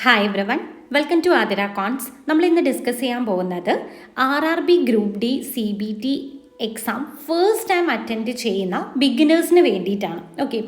Hi everyone, welcome to Athira കോൺസ്. നമ്മൾ ഇന്ന് ഡിസ്കസ് ചെയ്യാൻ പോകുന്നത് RRB group D CBT exam first time attend ചെയ്യുന്ന ബിഗിനേഴ്സിന് വേണ്ടിയിട്ടാണ്. ഓക്കെ,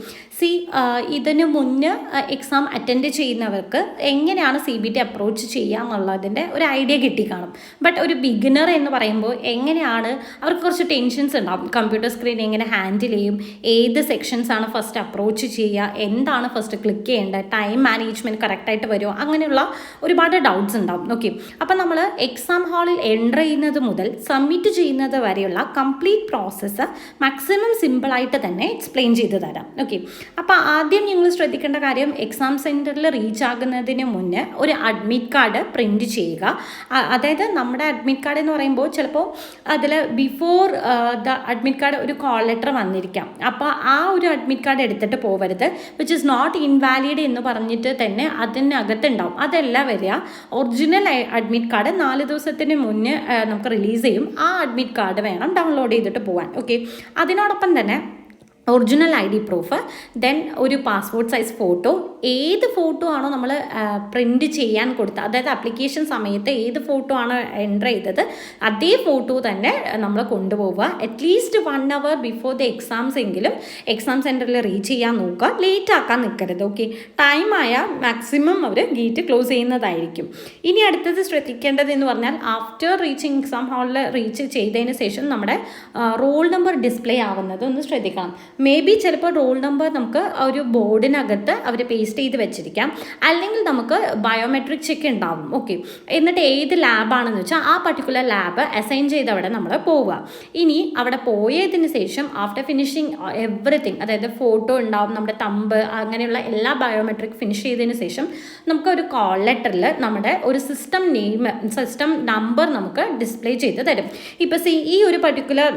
ഇതിന് മുന്നേ എക്സാം അറ്റൻഡ് ചെയ്യുന്നവർക്ക് എങ്ങനെയാണ് CBT അപ്രോച്ച് ചെയ്യുക എന്നുള്ളതിൻ്റെ ഒരു ഐഡിയ കിട്ടിക്കാണും. ബട്ട് ഒരു ബിഗിനർ എന്ന് പറയുമ്പോൾ എങ്ങനെയാണ് അവർക്ക് കുറച്ച് ടെൻഷൻസ് ഉണ്ടാവും. കമ്പ്യൂട്ടർ സ്ക്രീൻ എങ്ങനെ ഹാൻഡിൽ ചെയ്യും, ഏത് സെക്ഷൻസ് ആണ് ഫസ്റ്റ് അപ്രോച്ച് ചെയ്യുക, എന്താണ് ഫസ്റ്റ് ക്ലിക്ക് ചെയ്യേണ്ടത്, ടൈം മാനേജ്മെൻറ്റ് കറക്റ്റായിട്ട് വരുമോ, അങ്ങനെയുള്ള ഒരുപാട് ഡൗട്ട്സ് ഉണ്ടാവും. ഓക്കെ, അപ്പം നമ്മൾ എക്സാം ഹാളിൽ എൻ്റർ ചെയ്യുന്നത് മുതൽ സബ്മിറ്റ് ചെയ്യുന്നത് വരെയുള്ള കംപ്ലീറ്റ് പ്രോസസ്സ് മാക്സിമം സിമ്പിളായിട്ട് തന്നെ എക്സ്പ്ലെയിൻ ചെയ്ത് തരാം. ഓക്കെ, അപ്പോൾ ആദ്യം നിങ്ങൾ ശ്രദ്ധിക്കേണ്ട കാര്യം, എക്സാം സെൻറ്ററിൽ റീച്ച് ആകുന്നതിന് മുന്നേ ഒരു അഡ്മിറ്റ് കാർഡ് പ്രിൻറ്റ് ചെയ്യുക. അതായത് നമ്മുടെ അഡ്മിറ്റ് കാർഡ് എന്ന് പറയുമ്പോൾ ചിലപ്പോൾ അതിൽ ബിഫോർ ദ അഡ്മിറ്റ് കാർഡ് ഒരു കോൾ ലെറ്റർ വന്നിരിക്കാം. അപ്പോൾ ആ ഒരു അഡ്മിറ്റ് കാർഡ് എടുത്തിട്ട് പോകരുത്. വിച്ച് ഇസ് നോട്ട് ഇൻവാലിഡ് എന്ന് പറഞ്ഞിട്ട് തന്നെ അതിനകത്തുണ്ടാവും. അതല്ല വരിക, ഒറിജിനൽ അഡ്മിറ്റ് കാർഡ് 4 ദിവസത്തിന് മുന്നേ നമുക്ക് റിലീസ് ചെയ്യും. ആ അഡ്മിറ്റ് കാർഡ് വേണം ഡൗൺലോഡ് ചെയ്തിട്ട് പോകാൻ. ഓക്കെ, അതിനോടൊപ്പം തന്നെ ഒറിജിനൽ ID പ്രൂഫ്, ദെൻ ഒരു പാസ്പോർട്ട് സൈസ് ഫോട്ടോ. ഏത് ഫോട്ടോ ആണോ നമ്മൾ പ്രിൻറ്റ് ചെയ്യാൻ കൊടുത്തത്, അതായത് ആപ്ലിക്കേഷൻ സമയത്ത് ഏത് ഫോട്ടോ ആണോ എൻ്റർ ചെയ്തത് അതേ ഫോട്ടോ തന്നെ നമ്മൾ കൊണ്ടുപോവുക. At least 1 hour before the exams എങ്കിലും എക്സാം സെൻറ്ററിൽ റീച്ച് ചെയ്യാൻ നോക്കുക. ലേറ്റ് ആക്കാൻ നിൽക്കരുത്. ഓക്കെ, ടൈം ആയാൽ മാക്സിമം അവർ ഗേറ്റ് ക്ലോസ് ചെയ്യുന്നതായിരിക്കും. ഇനി അടുത്തത് ശ്രദ്ധിക്കേണ്ടത് എന്ന് പറഞ്ഞാൽ, ആഫ്റ്റർ റീച്ചിങ് എക്സാം ഹാളിൽ റീച്ച് ചെയ്തതിന് ശേഷം നമ്മുടെ റോൾ നമ്പർ ഡിസ്പ്ലേ ആവുന്നത് ഒന്ന് ശ്രദ്ധിക്കണം. മേ ബി ചിലപ്പോൾ റോൾ നമ്പർ നമുക്ക് ഒരു ബോർഡിനകത്ത് അവർ പേസ്റ്റ് ചെയ്ത് വെച്ചിരിക്കാം, അല്ലെങ്കിൽ നമുക്ക് ബയോമെട്രിക് ചെക്ക് ഉണ്ടാവും. ഓക്കെ, എന്നിട്ട് ഏത് ലാബാണെന്ന് വെച്ചാൽ ആ പർട്ടിക്കുലർ ലാബ് അസൈൻ ചെയ്ത് അവിടെ നമ്മൾ പോവുക. ഇനി അവിടെ പോയതിന് ശേഷം ആഫ്റ്റർ ഫിനിഷിങ് എവറിത്തിങ്, അതായത് ഫോട്ടോ ഉണ്ടാവും, നമ്മുടെ തമ്പ്, അങ്ങനെയുള്ള എല്ലാ ബയോമെട്രിക് ഫിനിഷ് ചെയ്തതിന് ശേഷം നമുക്കൊരു കോൾ ലെറ്ററിൽ നമ്മുടെ ഒരു സിസ്റ്റം നമ്പർ നമുക്ക് ഡിസ്പ്ലേ ചെയ്ത് തരും. ഇപ്പോൾ ഈ ഒരു പർട്ടിക്കുലർ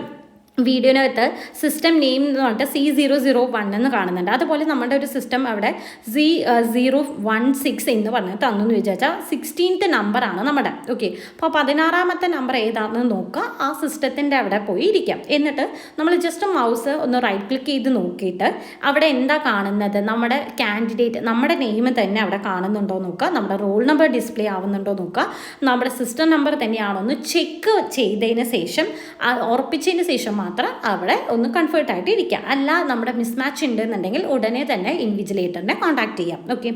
വീഡിയോനകത്ത് സിസ്റ്റം നെയിം എന്ന് പറഞ്ഞിട്ട് C001 എന്ന് കാണുന്നുണ്ട്. അതുപോലെ നമ്മുടെ ഒരു സിസ്റ്റം അവിടെ C016 എന്ന് പറഞ്ഞ് തന്നെന്ന് വിചാരിച്ചാൽ 16th നമ്പറാണ് നമ്മുടെ. ഓക്കെ, അപ്പോൾ 16ാമത്തെ നമ്പർ ഏതാണെന്ന് നോക്കുക. ആ സിസ്റ്റത്തിൻ്റെ അവിടെ പോയി ഇരിക്കാം. എന്നിട്ട് നമ്മൾ ജസ്റ്റ് മൗസ് ഒന്ന് റൈറ്റ് ക്ലിക്ക് ചെയ്ത് നോക്കിയിട്ട് അവിടെ എന്താ കാണുന്നത്, നമ്മുടെ കാൻഡിഡേറ്റ്, നമ്മുടെ നെയിം തന്നെ അവിടെ കാണുന്നുണ്ടോ നോക്കുക, നമ്മുടെ റോൾ നമ്പർ ഡിസ്പ്ലേ ആവുന്നുണ്ടോ നോക്കുക, നമ്മുടെ സിസ്റ്റം നമ്പർ തന്നെയാണോ എന്ന് ചെക്ക് ചെയ്തതിന് ശേഷം, ഉറപ്പിച്ചതിന് ശേഷം മാത്രം അവിടെ ഒന്ന് കംഫർട്ടായിട്ട് ഇരിക്കുക. അല്ല നമ്മുടെ മിസ്മാച്ച് ഉണ്ടെന്നുണ്ടെങ്കിൽ ഉടനെ തന്നെ ഇൻവിജിലേറ്ററിനെ കോൺടാക്ട് ചെയ്യാം. ഓക്കെ,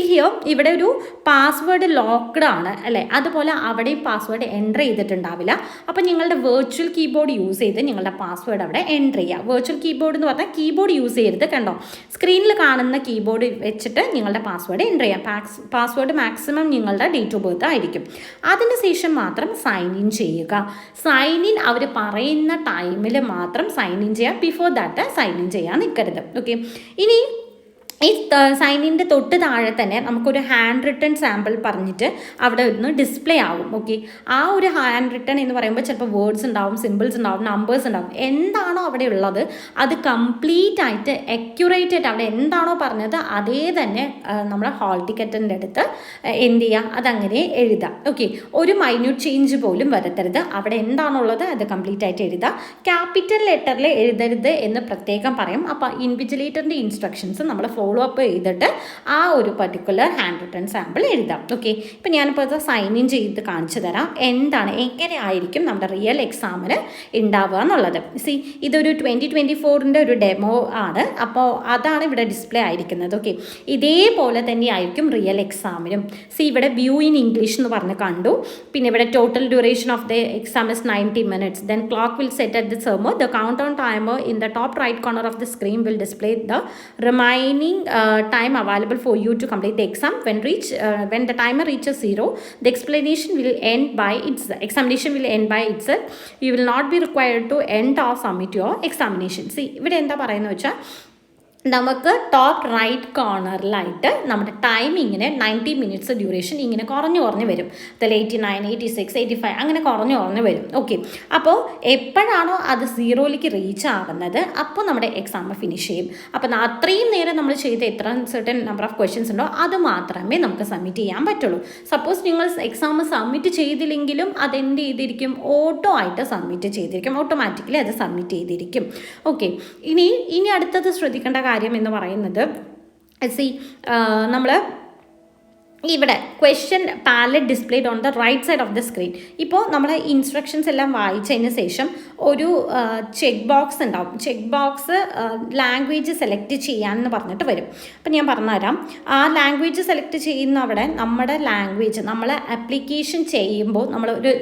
ഹിയർ ഇവിടെ ഒരു പാസ്വേഡ് ലോക്ക്ഡ് ആണ് അല്ലേ, അതുപോലെ അവിടെയും പാസ്വേഡ് എൻ്റർ ചെയ്തിട്ടുണ്ടാവില്ല. അപ്പോൾ നിങ്ങളുടെ വെർച്വൽ കീബോർഡ് യൂസ് ചെയ്ത് നിങ്ങളുടെ പാസ്വേഡ് അവിടെ എൻ്റർ ചെയ്യുക. വെർച്വൽ കീബോർഡ് എന്ന് പറഞ്ഞാൽ കീബോർഡ് യൂസ് ചെയ്യരുത്. കണ്ടോ, സ്ക്രീനിൽ കാണുന്ന കീബോർഡ് വെച്ചിട്ട് നിങ്ങളുടെ പാസ്വേഡ് എൻ്റർ ചെയ്യാം. പാസ്വേഡ് മാക്സിമം നിങ്ങളുടെ ഡേറ്റ് ഓഫ് ബർത്ത് ആയിരിക്കും. അതിനുശേഷം മാത്രം സൈൻ ഇൻ ചെയ്യുക. സൈൻ ഇൻ അവർ പറയുന്ന ടൈമിൽ മാത്രം സൈൻ ഇൻ ചെയ്യുക. ബിഫോർ ദാറ്റ് സൈൻ ഇൻ ചെയ്യാൻ നിൽക്കരുത്. ഓക്കെ, ഇനി ഈ സൈൻ ഇൻ്റെ തൊട്ട് താഴെ തന്നെ നമുക്കൊരു ഹാൻഡ് റിട്ടൺ സാമ്പിൾ പറഞ്ഞിട്ട് അവിടെ ഒന്ന് ഡിസ്പ്ലേ ആവും. ഓക്കെ, ആ ഒരു ഹാൻഡ് റിട്ടൺ എന്ന് പറയുമ്പോൾ ചിലപ്പോൾ വേർഡ്സ് ഉണ്ടാവും, സിമ്പിൾസ് ഉണ്ടാവും, നമ്പേഴ്സ് ഉണ്ടാവും. എന്താണോ അവിടെ ഉള്ളത് അത് കംപ്ലീറ്റ് ആയിട്ട് അക്യുറേറ്റ് ആയിട്ട് അവിടെ എന്താണോ പറഞ്ഞത് അതേ തന്നെ നമ്മുടെ ഹാൾ ടിക്കറ്റിൻ്റെ അടുത്ത് എന്ത് ചെയ്യുക, അതങ്ങനെ എഴുതുക. ഓക്കെ, ഒരു മൈന്യൂട്ട് ചേഞ്ച് പോലും വരുത്തരുത്. അവിടെ എന്താണുള്ളത് അത് കംപ്ലീറ്റ് ആയിട്ട് എഴുതുക. ക്യാപിറ്റൽ ലെറ്ററിൽ എഴുതരുത് എന്ന് പ്രത്യേകം പറയും. അപ്പോൾ ഇൻവിജിലേറ്ററിൻ്റെ ഇൻസ്ട്രക്ഷൻസ് നമ്മൾ ഫോളോ അപ്പ് ചെയ്തിട്ട് ആ ഒരു പർട്ടിക്കുലർ ഹാൻഡ് റിട്ടൺ സാമ്പിൾ എഴുതാം. ഓക്കെ, ഇപ്പം ഞാനിപ്പോൾ ഇത് സൈൻ ഇൻ ചെയ്ത് കാണിച്ചു തരാം എങ്ങനെ ആയിരിക്കും നമ്മുടെ റിയൽ എക്സാമിന് ഉണ്ടാവുക എന്നുള്ളത്. ഇതൊരു 2024 ഒരു ഡെമോ ആണ്. അപ്പോൾ അതാണ് ഇവിടെ ഡിസ്പ്ലേ ആയിരിക്കുന്നത്. ഓക്കെ, ഇതേപോലെ തന്നെ ആയിരിക്കും റിയൽ എക്സാമിനും. ഇവിടെ വ്യൂ ഇൻ ഇംഗ്ലീഷ് എന്ന് പറഞ്ഞ് കണ്ടു. പിന്നെ ഇവിടെ total duration of the exam is 90 minutes. Then clock will set at the server. The countdown timer in the top right corner of the screen will display the remaining time available for you to complete the exam. When the timer reaches 0, the examination will end by itself. You will not be required to end or submit your examination. ഇവിടെ എന്താ പറയുന്നത് വെച്ചാൽ, നമുക്ക് top right കോർണറിലായിട്ട് നമ്മുടെ time ഇങ്ങനെ 90 minutes duration ഇങ്ങനെ കുറഞ്ഞു വരും. അതിൽ 89, 86, 85 അങ്ങനെ കുറഞ്ഞു വരും. ഓക്കെ, അപ്പോൾ എപ്പോഴാണോ അത് 0ലേക്ക് റീച്ച് ആവുന്നത് അപ്പോൾ നമ്മുടെ എക്സാം ഫിനിഷ് ചെയ്യും. അപ്പോൾ അത്രയും നേരം നമ്മൾ ചെയ്ത എത്ര സർട്ടൻ നമ്പർ ഓഫ് ക്വസ്റ്റ്യൻസ് ഉണ്ടോ അത് മാത്രമേ നമുക്ക് സബ്മിറ്റ് ചെയ്യാൻ പറ്റുള്ളൂ. സപ്പോസ് നിങ്ങൾ എക്സാം സബ്മിറ്റ് ചെയ്തില്ലെങ്കിലും അതെന്ത് ചെയ്തിരിക്കും, ഓട്ടോ ആയിട്ട് സബ്മിറ്റ് ചെയ്തിരിക്കും, ഓട്ടോമാറ്റിക്കലി അത് സബ്മിറ്റ് ചെയ്തിരിക്കും. ഓക്കെ, ഇനി അടുത്തത് ശ്രദ്ധിക്കേണ്ട കാര്യം എന്ന് പറയുന്നത്, നമ്മൾ ഇവിടെ question palette displayed on the right side of the screen. ഇപ്പോൾ നമ്മൾ ഇൻസ്ട്രക്ഷൻസ് എല്ലാം വായിച്ചതിന് ശേഷം ഒരു ചെക്ക് ബോക്സ് ഉണ്ടാവും. ചെക്ക് ബോക്സ് ലാംഗ്വേജ് സെലക്ട് ചെയ്യാമെന്ന് പറഞ്ഞിട്ട് വരും. അപ്പം ഞാൻ പറഞ്ഞുതരാം. ആ ലാംഗ്വേജ് സെലക്ട് ചെയ്യുന്ന അവിടെ നമ്മുടെ ലാംഗ്വേജ് നമ്മൾ ആപ്ലിക്കേഷൻ ചെയ്യുമ്പോൾ നമ്മൾ ഒരു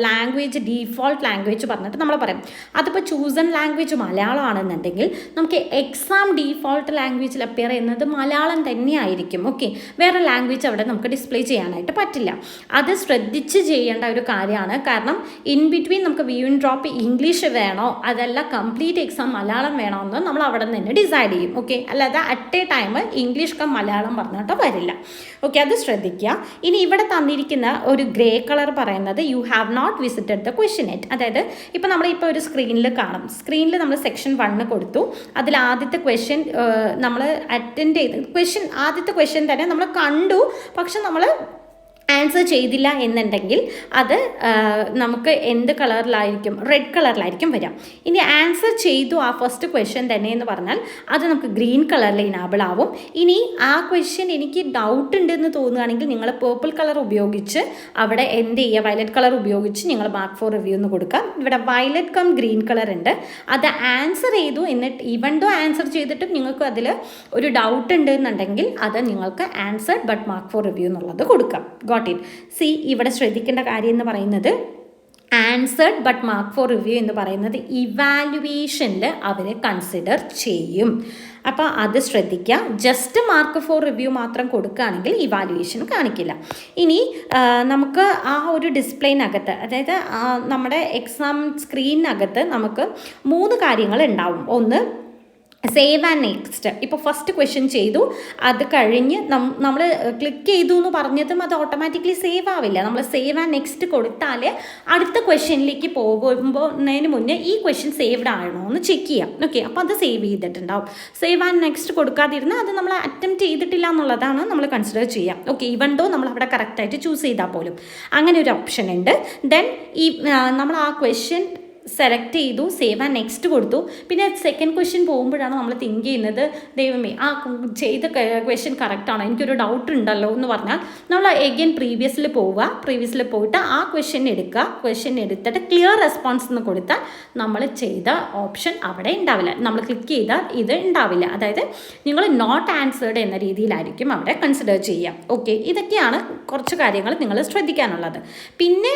ലാംഗ്വേജ് ഡീഫോൾട്ട് ലാംഗ്വേജ് പറഞ്ഞിട്ട് നമ്മൾ പറയും. അതിപ്പോൾ ചൂസൺ ലാംഗ്വേജ് മലയാളം ആണെന്നുണ്ടെങ്കിൽ നമുക്ക് എക്സാം ഡീഫോൾട്ട് ലാംഗ്വേജിൽ അപ്പിയർ ചെയ്യുന്നത് മലയാളം തന്നെയായിരിക്കും. ഓക്കെ, വേറെ ലാംഗ്വേജ് അവിടെ നമുക്ക് ഡിസ്പ്ലേ ചെയ്യാനായിട്ട് പറ്റില്ല. അത് ശ്രദ്ധിച്ച് ചെയ്യേണ്ട ഒരു കാര്യമാണ്. കാരണം ഇൻ ബിറ്റ്വീൻ നമുക്ക് വ്യൂ ആൻഡ് ഡ്രോപ്പ് ഇംഗ്ലീഷ് വേണോ അതല്ല കംപ്ലീറ്റ് എക്സാം മലയാളം വേണോ എന്ന് നമ്മൾ അവിടെ നിന്ന് തന്നെ ഡിസൈഡ് ചെയ്യും. ഓക്കെ, അല്ലാതെ at a time English Malayalam പറഞ്ഞിട്ട് വരില്ല. ഓക്കെ, അത് ശ്രദ്ധിക്കുക. ഇനി ഇവിടെ തന്നിരിക്കുന്ന ഒരു ഗ്രേ കളർ പറയുന്നത് you have not visited the question yet. അതായത് ഇപ്പോൾ നമ്മളിപ്പോൾ ഒരു സ്ക്രീനിൽ കാണും. സ്ക്രീനിൽ നമ്മൾ സെക്ഷൻ 1 കൊടുത്തു. അതിൽ ആദ്യത്തെ ക്വസ്റ്റ്യൻ നമ്മൾ അറ്റൻഡ് ചെയ്ത് ആദ്യത്തെ ക്വസ്റ്റ്യൻ തന്നെ നമ്മൾ കണ്ടു. പക്ഷെ നമ്മൾ ആൻസർ ചെയ്തില്ല എന്നുണ്ടെങ്കിൽ അത് നമുക്ക് എന്ത് കളറിലായിരിക്കും? റെഡ് കളറിലായിരിക്കും വരിക. ഇനി ആൻസർ ചെയ്തു ആ ഫസ്റ്റ് ക്വസ്റ്റ്യൻ തന്നെ എന്ന് പറഞ്ഞാൽ അത് നമുക്ക് ഗ്രീൻ കളറിൽ ഇനാബിൾ ആവും. ഇനി ആ ക്വസ്റ്റ്യൻ എനിക്ക് ഡൗട്ട് ഉണ്ടെന്ന് തോന്നുകയാണെങ്കിൽ നിങ്ങൾ പേർപ്പിൾ കളർ ഉപയോഗിച്ച് അവിടെ എന്ത് ചെയ്യുക? വയലറ്റ് കളർ ഉപയോഗിച്ച് നിങ്ങൾ മാർക്ക് ഫോർ റിവ്യൂ എന്ന് കൊടുക്കുക. ഇവിടെ വയലറ്റ് കം ഗ്രീൻ കളർ ഉണ്ട്. അത് ആൻസർ ചെയ്തു എന്നിട്ട് ഈവൻ ദോ ആൻസർ ചെയ്തിട്ടും നിങ്ങൾക്ക് അതിൽ ഒരു ഡൗട്ട് ഉണ്ട് എന്നുണ്ടെങ്കിൽ അത് നിങ്ങൾക്ക് answer but mark four review എന്നുള്ളത് കൊടുക്കാം. സി, ഇവിടെ ശ്രദ്ധിക്കേണ്ട കാര്യം എന്ന് പറയുന്നത് answered but mark four review എന്ന് പറയുന്നത് ഇവാലുവേഷനിൽ അവർ കൺസിഡർ ചെയ്യും. അപ്പോൾ അത് ശ്രദ്ധിക്കുക. ജസ്റ്റ് മാർക്ക് ഫോർ റിവ്യൂ മാത്രം കൊടുക്കുകയാണെങ്കിൽ ഇവാലുവേഷൻ കാണിക്കില്ല. ഇനി നമുക്ക് ആ ഒരു ഡിസ്പ്ലേനകത്ത്, അതായത് നമ്മുടെ എക്സാം സ്ക്രീനകത്ത് നമുക്ക് 3 കാര്യങ്ങൾ ഉണ്ടാവും. ഒന്ന്, സേവ് ആൻഡ് നെക്സ്റ്റ്. ഇപ്പോൾ ഫസ്റ്റ് ക്വസ്റ്റ്യൻ ചെയ്തു, അത് കഴിഞ്ഞ് നമ്മൾ ക്ലിക്ക് ചെയ്തു എന്ന് പറഞ്ഞതും അത് ഓട്ടോമാറ്റിക്കലി സേവ് ആവില്ല. നമ്മൾ സേവ് ആൻഡ് നെക്സ്റ്റ് കൊടുത്താൽ അടുത്ത ക്വസ്റ്റ്യനിലേക്ക് പോകുന്നതിന് മുന്നേ ഈ ക്വസ്റ്റ്യൻ സേവ്ഡ് ആണോ എന്ന് ചെക്ക് ചെയ്യാം. ഓക്കെ, അപ്പോൾ അത് സേവ് ചെയ്തിട്ടുണ്ടാവും. സേവ് ആൻഡ് നെക്സ്റ്റ് കൊടുക്കാതിരുന്നാൽ അത് നമ്മൾ അറ്റംപ്റ്റ് ചെയ്തിട്ടില്ല എന്നുള്ളതാണ് നമ്മൾ കൺസിഡർ ചെയ്യാം. ഓക്കെ, ഈവൻ ദോ നമ്മൾ അവിടെ കറക്റ്റായിട്ട് ചൂസ് ചെയ്താൽ പോലും അങ്ങനെ ഒരു ഓപ്ഷൻ ഉണ്ട്. ദെൻ ഈ നമ്മൾ ആ ക്വസ്റ്റ്യൻ സെലക്ട് ചെയ്തു, സേവ് ആൻഡ് നെക്സ്റ്റ് കൊടുത്തു. പിന്നെ സെക്കൻഡ് ക്വസ്റ്റ്യൻ പോകുമ്പോഴാണ് നമ്മൾ തിങ്ക് ചെയ്യുന്നത്, ദൈവമേ ആ ചെയ്ത ക്വസ്റ്റ്യൻ കറക്റ്റാണോ, എനിക്കൊരു ഡൗട്ട് ഉണ്ടല്ലോ എന്ന് പറഞ്ഞാൽ നമ്മൾ എഗെയിൻ പ്രീവിയസിൽ പോയിട്ട് ആ ക്വസ്റ്റ്യൻ എടുക്കുക. ക്വസ്റ്റ്യൻ എടുത്തിട്ട് ക്ലിയർ റെസ്പോൺസ് എന്ന് കൊടുത്താൽ നമ്മൾ ചെയ്ത ഓപ്ഷൻ അവിടെ ഉണ്ടാവില്ല. നമ്മൾ ക്ലിക്ക് ചെയ്താൽ ഇത് ഉണ്ടാവില്ല. അതായത് നിങ്ങൾ നോട്ട് ആൻസേർഡ് എന്ന രീതിയിലായിരിക്കും അവിടെ കൺസിഡർ ചെയ്യുക. ഓക്കെ, ഇതൊക്കെയാണ് കുറച്ച് കാര്യങ്ങൾ നിങ്ങൾ ശ്രദ്ധിക്കാനുള്ളത്. പിന്നെ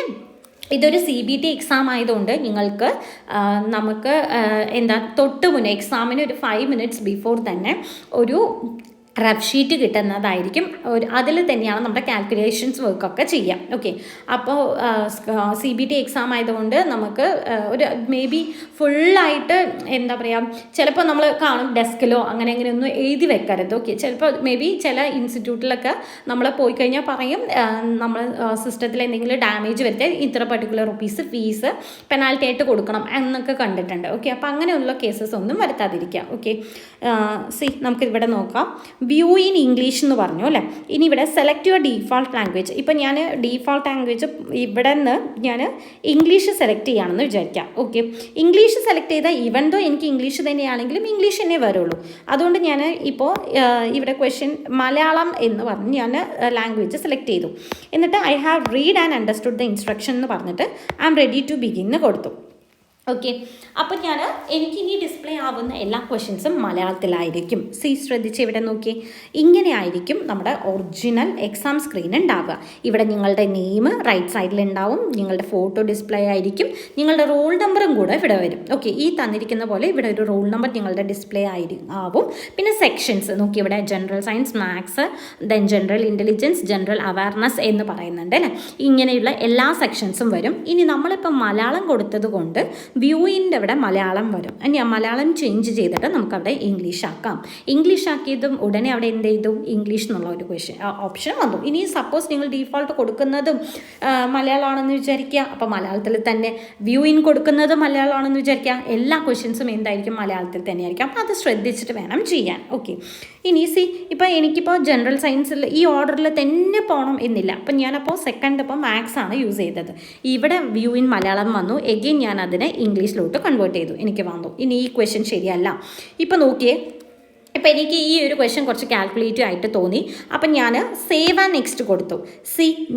ഇതൊരു CBT എക്സാം ആയതുകൊണ്ട് നിങ്ങൾക്ക് നമുക്ക് തൊട്ട് മുന്നേ എക്സാമിന് ഒരു 5 minutes ബിഫോർ തന്നെ ഒരു റഫ് ഷീറ്റ് കിട്ടുന്നതായിരിക്കും. അതിൽ തന്നെയാണ് നമ്മുടെ കാൽക്കുലേഷൻസ് വർക്കൊക്കെ ചെയ്യാം. ഓക്കെ, അപ്പോൾ CBT എക്സാം ആയതുകൊണ്ട് നമുക്ക് ഒരു മേ ബി ഫുള്ളായിട്ട് ചിലപ്പോൾ നമ്മൾ കാണും ഡെസ്കിലോ അങ്ങനെയൊന്നും എഴുതി വെക്കരുത്. ഓക്കെ, ചിലപ്പോൾ മേ ബി ചില ഇൻസ്റ്റിറ്റ്യൂട്ടിലൊക്കെ നമ്മൾ പോയി കഴിഞ്ഞാൽ പറയും നമ്മൾ സിസ്റ്റത്തിൽ എന്തെങ്കിലും ഡാമേജ് വരുത്തിയാൽ ഇത്ര പർട്ടിക്കുലർ റുപ്പീസ് ഫീസ് പെനാൽറ്റി ആയിട്ട് കൊടുക്കണം എന്നൊക്കെ കണ്ടിട്ടുണ്ട്. ഓക്കെ, അപ്പോൾ അങ്ങനെയുള്ള കേസസ് ഒന്നും വരുത്താതിരിക്കുക. ഓക്കെ, നമുക്ക് ഇവിടെ നോക്കാം. വ്യൂ ഇൻ ഇംഗ്ലീഷ് എന്ന് പറഞ്ഞു അല്ലേ. ഇനി ഇവിടെ സെലക്ട് യുവർ ഡീഫോൾട്ട് ലാംഗ്വേജ്. ഇപ്പം ഞാൻ ഡീഫോൾട്ട് ലാംഗ്വേജ് ഇവിടെ നിന്ന് ഞാൻ ഇംഗ്ലീഷ് സെലക്ട് ചെയ്യുകയാണെന്ന് വിചാരിക്കാം. ഓക്കെ, ഇംഗ്ലീഷ് സെലക്ട് ചെയ്താൽ ഈവൻ ദോ എനിക്ക് ഇംഗ്ലീഷ് തന്നെയാണെങ്കിലും ഇംഗ്ലീഷ് തന്നെ വരുള്ളൂ. അതുകൊണ്ട് ഞാൻ ഇപ്പോൾ ഇവിടെ ക്വസ്റ്റ്യൻ മലയാളം എന്ന് പറഞ്ഞ് ഞാൻ ലാംഗ്വേജ് സെലക്ട് ചെയ്തു. എന്നിട്ട് I have read and understood the instruction എന്ന് പറഞ്ഞിട്ട് I am ready to begin എന്ന് കൊടുത്തു. ഓക്കെ, അപ്പോൾ എനിക്കിനി ഡിസ്പ്ലേ ആവുന്ന എല്ലാ ക്വസ്റ്റ്യൻസും മലയാളത്തിലായിരിക്കും. ശ്രദ്ധിച്ച് ഇവിടെ നോക്കിയേ, ഇങ്ങനെ ആയിരിക്കും നമ്മുടെ ഒറിജിനൽ എക്സാം സ്ക്രീൻ ഉണ്ടാവുക. ഇവിടെ നിങ്ങളുടെ നെയിം റൈറ്റ് സൈഡിൽ ഉണ്ടാവും, നിങ്ങളുടെ ഫോട്ടോ ഡിസ്പ്ലേ ആയിരിക്കും, നിങ്ങളുടെ റോൾ നമ്പറും കൂടെ ഇവിടെ വരും. ഓക്കെ, ഈ തന്നിരിക്കുന്ന പോലെ ഇവിടെ ഒരു റോൾ നമ്പർ നിങ്ങളുടെ ഡിസ്പ്ലേ ആവും. പിന്നെ സെക്ഷൻസ് നോക്കി, ഇവിടെ general science, maths, then general intelligence, general awareness എന്ന് പറയുന്നുണ്ട് അല്ലേ. ഇങ്ങനെയുള്ള എല്ലാ സെക്ഷൻസും വരും. ഇനി നമ്മളിപ്പോൾ മലയാളം കൊടുത്തത് കൊണ്ട് വ്യൂയിൻ്റെ അവിടെ മലയാളം വരും. ഇനി ആ മലയാളം ചേഞ്ച് ചെയ്തിട്ട് നമുക്കവിടെ ഇംഗ്ലീഷ് ആക്കാം. ഇംഗ്ലീഷ് ആക്കിയതും ഉടനെ അവിടെ എന്ത് ചെയ്തു? ഇംഗ്ലീഷ് എന്നുള്ള ഒരു ഓപ്ഷൻ വന്നു. ഇനി സപ്പോസ് നിങ്ങൾ ഡീഫോൾട്ട് കൊടുക്കുന്നതും മലയാളമാണെന്ന് വിചാരിക്കുക. അപ്പോൾ മലയാളത്തിൽ തന്നെ വ്യൂയിൻ കൊടുക്കുന്നത് മലയാളമാണെന്ന് വിചാരിക്കുക. എല്ലാ ക്വസ്റ്റ്യൻസും എന്തായിരിക്കും? മലയാളത്തിൽ തന്നെയായിരിക്കും. അപ്പോൾ അത് ശ്രദ്ധിച്ചിട്ട് വേണം ചെയ്യാൻ. ഓക്കെ, ഇനി ഇപ്പോൾ എനിക്കിപ്പോൾ ജനറൽ സയൻസിൽ ഈ ഓർഡറിൽ തന്നെ പോകണം എന്നില്ല. അപ്പം ഞാനപ്പോൾ സെക്കൻഡ് ഇപ്പോൾ മാത്സ് ആണ് യൂസ് ചെയ്തത്. ഇവിടെ വ്യൂയിൻ മലയാളം വന്നു. എഗെയിൻ ഞാൻ അതിനെ ഇംഗ്ലീഷിലോട്ട് കൺവേർട്ട് ചെയ്തു, എനിക്ക് വന്നു. ഇനി ഈ ക്വസ്റ്റ്യൻ ശരിയല്ല. ഇപ്പോൾ നോക്കിയേ, അപ്പോൾ എനിക്ക് ഈ ഒരു ക്വസ്റ്റ്യൻ കുറച്ച് കാൽക്കുലേറ്റീവ് ആയിട്ട് തോന്നി. അപ്പം ഞാൻ സേവ് ആൻഡ് നെക്സ്റ്റ് കൊടുത്തു.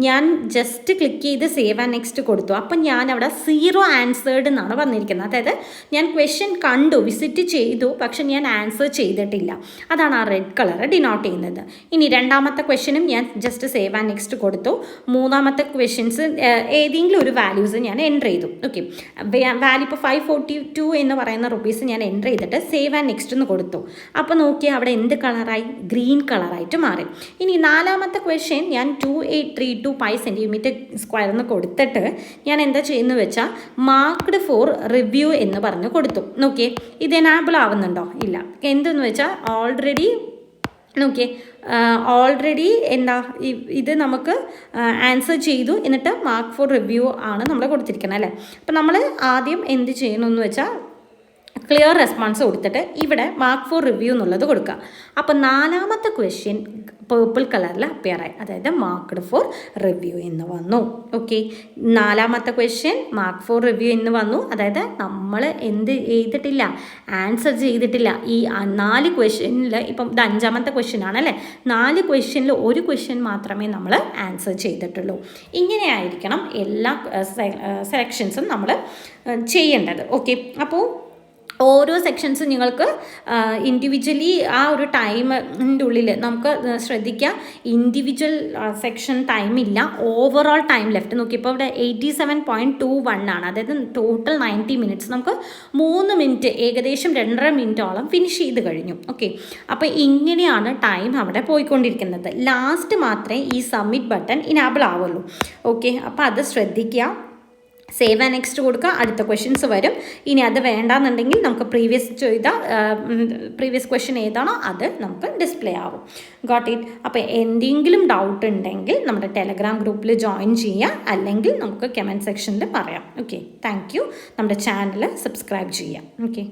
ഞാൻ ജസ്റ്റ് ക്ലിക്ക് ചെയ്ത് സേവ് ആൻഡ് നെക്സ്റ്റ് കൊടുത്തു. അപ്പം ഞാൻ അവിടെ 0 ആൻസേർഡ് എന്നാണ് വന്നിരിക്കുന്നത്. അതായത് ഞാൻ ക്വസ്റ്റ്യൻ കണ്ടു, വിസിറ്റ് ചെയ്തു, പക്ഷെ ഞാൻ ആൻസർ ചെയ്തിട്ടില്ല. അതാണ് ആ റെഡ് കളർ ഡിനോട്ട് ചെയ്യുന്നത്. ഇനി രണ്ടാമത്തെ ക്വസ്റ്റ്യനും ഞാൻ ജസ്റ്റ് സേവ് ആൻഡ് നെക്സ്റ്റ് കൊടുത്തു. മൂന്നാമത്തെ ക്വസ്റ്റ്യൻസ് ഏതെങ്കിലും ഒരു വാല്യൂസ് ഞാൻ എൻ്റർ ചെയ്തു. ഓക്കെ, വാല്യൂ ഇപ്പോൾ 542 എന്ന് പറയുന്ന റുപ്പീസ് ഞാൻ എൻ്റർ ചെയ്തിട്ട് സേവ് ആൻഡ് നെക്സ്റ്റ് എന്ന് കൊടുത്തു. അപ്പോൾ നോക്കിയാൽ അവിടെ എന്ത് കളറായി? ഗ്രീൻ കളറായിട്ട് മാറി. ഇനി നാലാമത്തെ ക്വസ്റ്റ്യൻ ഞാൻ 2832 പൈ സെൻറ്റിമീറ്റർ സ്ക്വയർ എന്ന് കൊടുത്തിട്ട് ഞാൻ എന്താ ചെയ്യുന്നത് വെച്ചാൽ മാർക്ക്ഡ് ഫോർ റിവ്യൂ എന്ന് പറഞ്ഞ് കൊടുത്തു. നോക്കിയേ, ഇത് എനാബിൾ ആവുന്നുണ്ടോ? ഇല്ല. എന്തെന്ന് വെച്ചാൽ ഓൾറെഡി എന്താ ഇത് നമുക്ക് ആൻസർ ചെയ്തു, എന്നിട്ട് മാർക്ക് ഫോർ റിവ്യൂ ആണ് നമ്മൾ കൊടുത്തിരിക്കുന്നത് അല്ലേ. അപ്പം നമ്മൾ ആദ്യം എന്ത് ചെയ്യണമെന്ന് വെച്ചാൽ ക്ലിയർ റെസ്പോൺസ് കൊടുത്തിട്ട് ഇവിടെ മാർക്ക് ഫോർ റിവ്യൂ എന്നുള്ളത് കൊടുക്കുക. അപ്പോൾ നാലാമത്തെ ക്വസ്റ്റ്യൻ പേർപ്പിൾ കളറിൽ അപ്പിയറായി, അതായത് മാർക്ക്ഡ് ഫോർ റിവ്യൂ എന്ന് വന്നു. ഓക്കെ, നാലാമത്തെ ക്വസ്റ്റ്യൻ മാർക്ക് ഫോർ റിവ്യൂ എന്ന് വന്നു. അതായത് നമ്മൾ എന്ത് ചെയ്തിട്ടില്ല? ആൻസർ ചെയ്തിട്ടില്ല. ഈ 4 ക്വസ്റ്റ്യനിൽ, ഇപ്പം ഇത് 5ാമത്തെ ക്വസ്റ്റ്യൻ ആണല്ലേ, 4 ക്വസ്റ്റ്യനിൽ ഒരു ക്വസ്റ്റ്യൻ മാത്രമേ നമ്മൾ ആൻസർ ചെയ്തിട്ടുള്ളൂ. ഇങ്ങനെയായിരിക്കണം എല്ലാ സെലക്ഷൻസും നമ്മൾ ചെയ്യേണ്ടത്. ഓക്കെ, അപ്പോൾ ഓരോ സെക്ഷൻസും നിങ്ങൾക്ക് ഇൻഡിവിജ്വലി ആ ഒരു ടൈമിൻ്റെ ഉള്ളിൽ നമുക്ക് ശ്രദ്ധിക്കുക. ഇൻഡിവിജ്വൽ സെക്ഷൻ ടൈമില്ല, ഓവറോൾ ടൈം ലെഫ്റ്റ് നോക്കിയപ്പോൾ ഇവിടെ 87.21 ആണ്. അതായത് ടോട്ടൽ 90 മിനിറ്റ്സ്. നമുക്ക് 3 മിനിറ്റ്, ഏകദേശം 2.5 മിനിറ്റോളം ഫിനിഷ് ചെയ്ത് കഴിഞ്ഞു. ഓക്കെ, അപ്പോൾ ഇങ്ങനെയാണ് ടൈം അവിടെ പോയിക്കൊണ്ടിരിക്കുന്നത്. ലാസ്റ്റ് മാത്രമേ ഈ സബ്മിറ്റ് ബട്ടൺ ഇനാബിൾ ആവുള്ളൂ. ഓക്കെ, അപ്പോൾ അത് ശ്രദ്ധിക്കുക. സേവ് ആൻഡ് നെക്സ്റ്റ് കൊടുക്കുക, അടുത്ത ക്വസ്റ്റ്യൻസ് വരും. ഇനി അത് വേണ്ടാന്നുണ്ടെങ്കിൽ നമുക്ക് പ്രീവിയസ് ക്വസ്റ്റ്യൻ ഏതാണോ അത് നമുക്ക് ഡിസ്പ്ലേ ആവും. Got it? അപ്പോൾ എന്തെങ്കിലും ഡൗട്ട് ഉണ്ടെങ്കിൽ നമ്മുടെ ടെലഗ്രാം ഗ്രൂപ്പിൽ ജോയിൻ ചെയ്യുക, അല്ലെങ്കിൽ നമുക്ക് കമൻറ്റ് സെക്ഷനിൽ പറയാം. Okay, thank you. നമ്മുടെ ചാനൽ സബ്സ്ക്രൈബ് ചെയ്യാം. ഓക്കെ.